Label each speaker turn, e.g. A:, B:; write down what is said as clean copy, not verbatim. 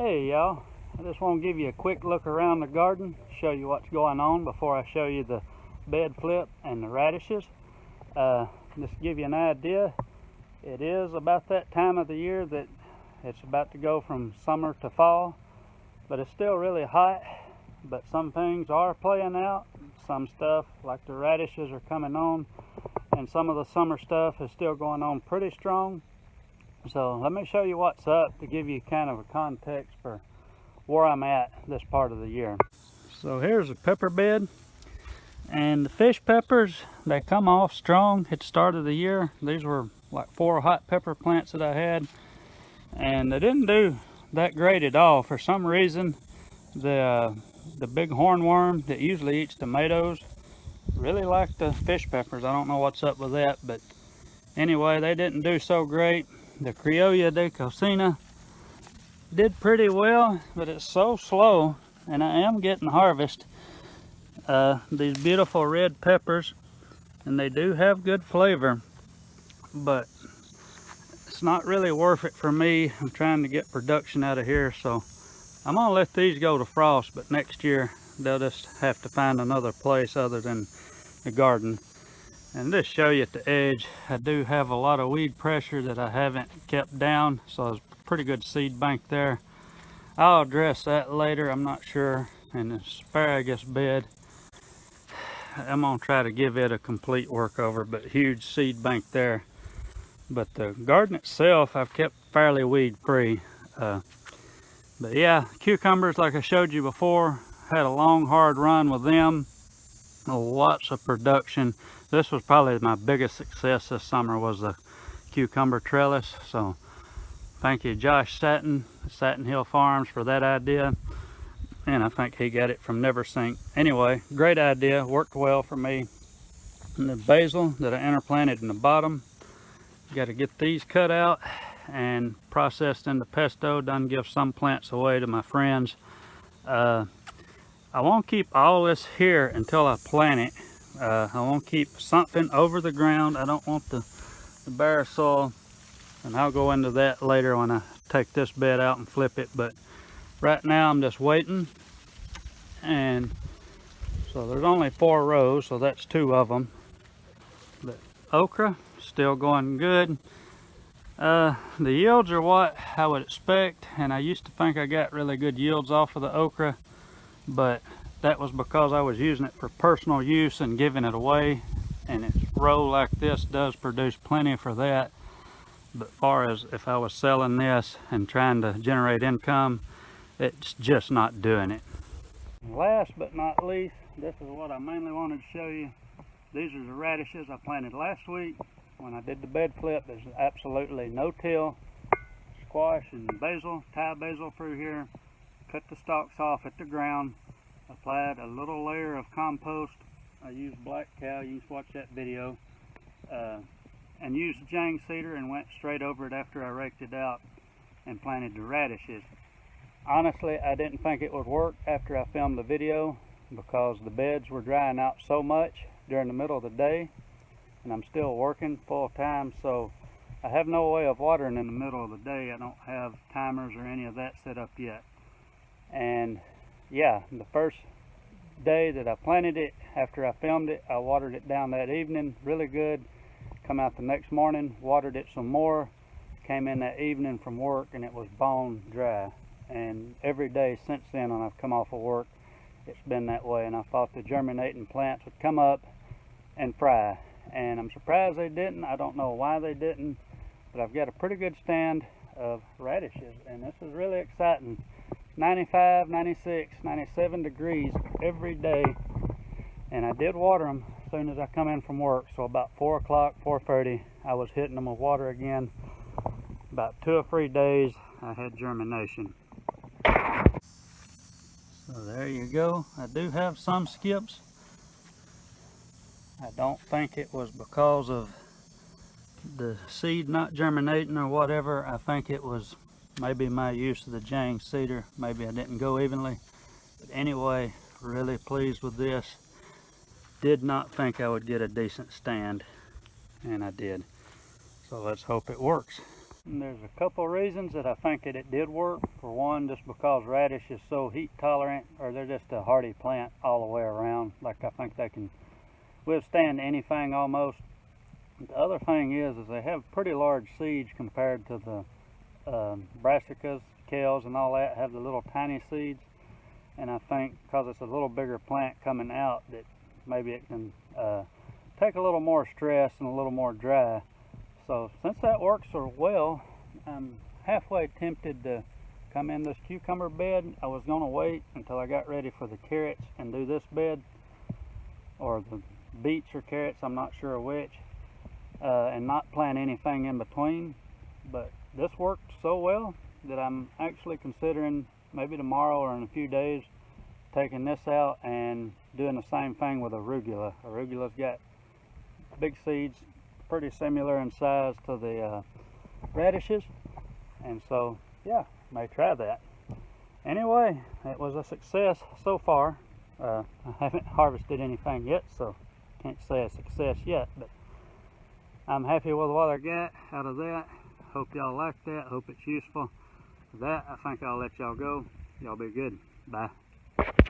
A: Hey y'all, I just want to give you a quick look around the garden, show you what's going on before I show you the bed flip and the radishes. Just to give you an idea, it is about that time of the year that it's about to go from summer to fall, but it's still really hot. But some things are playing out. Some stuff like the radishes are coming on, and some of the summer stuff is still going on pretty strong. So let me show you what's up to give you kind of a context for where I'm at this part of the year. So here's a pepper bed, and the fish peppers, they come off strong at the start of the year. These were like 4 hot pepper plants that I had, and they didn't do that great at all. For some reason, the big hornworm that usually eats tomatoes really liked the fish peppers. I don't know what's up with that, but anyway, they didn't do so great. The Criolla de Cocina did pretty well, but it's so slow, and I am getting harvest. These beautiful red peppers, and they do have good flavor, but it's not really worth it for me. I'm trying to get production out of here, so I'm gonna let these go to frost, but next year they'll just have to find another place other than the garden. And just show you at the edge, I do have a lot of weed pressure that I haven't kept down, so there's a pretty good seed bank there. I'll address that later, I'm not sure. And the asparagus bed, I'm gonna try to give it a complete workover, but huge seed bank there. But the garden itself, I've kept fairly weed free. But yeah, cucumbers, like I showed you before, had a long hard run with them. Lots of production. This was probably my biggest success this summer, was the cucumber trellis. So thank you Josh Satin Hill Farms for that idea, and I think he got it from Neversink. Anyway, great idea, worked well for me. And the basil that I interplanted in the bottom, got to get these cut out and processed into pesto. Done give some plants away to my friends. I won't keep all this here until I plant it. I won't keep something over the ground. I don't want the bare soil, and I'll go into that later when I take this bed out and flip it. But right now I'm just waiting. And so there's only 4 rows, so that's 2 of them. The okra still going good. The yields are what I would expect, and I used to think I got really good yields off of the okra, but that was because I was using it for personal use and giving it away, and its row like this does produce plenty for that. But far as if I was selling this and trying to generate income, it's just not doing it. Last but not least, this is what I mainly wanted to show you. These are the radishes I planted last week when I did the bed flip. There's absolutely no till. Squash and basil, Thai basil through here. Cut the stalks off at the ground. Applied a little layer of compost. I used black cow, you can watch that video. And used Jang cedar and went straight over it after I raked it out and planted the radishes. Honestly, I didn't think it would work after I filmed the video because the beds were drying out so much during the middle of the day, and I'm still working full time, so I have no way of watering in the middle of the day. I don't have timers or any of that set up yet. And yeah, the first day that I planted it, after I filmed it, I watered it down that evening really good. Come out the next morning, watered it some more, came in that evening from work, and it was bone dry. And every day since then when I've come off of work, it's been that way. And I thought the germinating plants would come up and fry, and I'm surprised they didn't. I don't know why they didn't, but I've got a pretty good stand of radishes, and this is really exciting. 95, 96, 97 degrees every day, and I did water them as soon as I come in from work. So about 4 o'clock, 4:30, I was hitting them with water again. About 2 or 3 days I had germination. So there you go. I do have some skips. I don't think it was because of the seed not germinating or whatever. I think it was maybe my use of the Jang cedar. Maybe I didn't go evenly. But anyway, really pleased with this. Did not think I would get a decent stand, and I did. So let's hope it works. And there's a couple reasons that I think that it did work. For one, just because radish is so heat tolerant, or they're just a hardy plant all the way around. Like, I think they can withstand anything almost. The other thing is they have pretty large seeds compared to the brassicas, kales, and all that have the little tiny seeds. And I think because it's a little bigger plant coming out, that maybe it can take a little more stress and a little more dry. So since that works so well, I'm halfway tempted to come in this cucumber bed. I was going to wait until I got ready for the carrots and do this bed, or the beets or carrots, I'm not sure which, and not plant anything in between. But this worked so well that I'm actually considering maybe tomorrow or in a few days taking this out and doing the same thing with arugula. Arugula's got big seeds, pretty similar in size to the radishes, and so yeah, may try that. Anyway, it was a success so far. I haven't harvested anything yet, so can't say a success yet, but I'm happy with what I got out of that. Hope y'all like that. Hope it's useful. For that, I think I'll let y'all go. Y'all be good. Bye.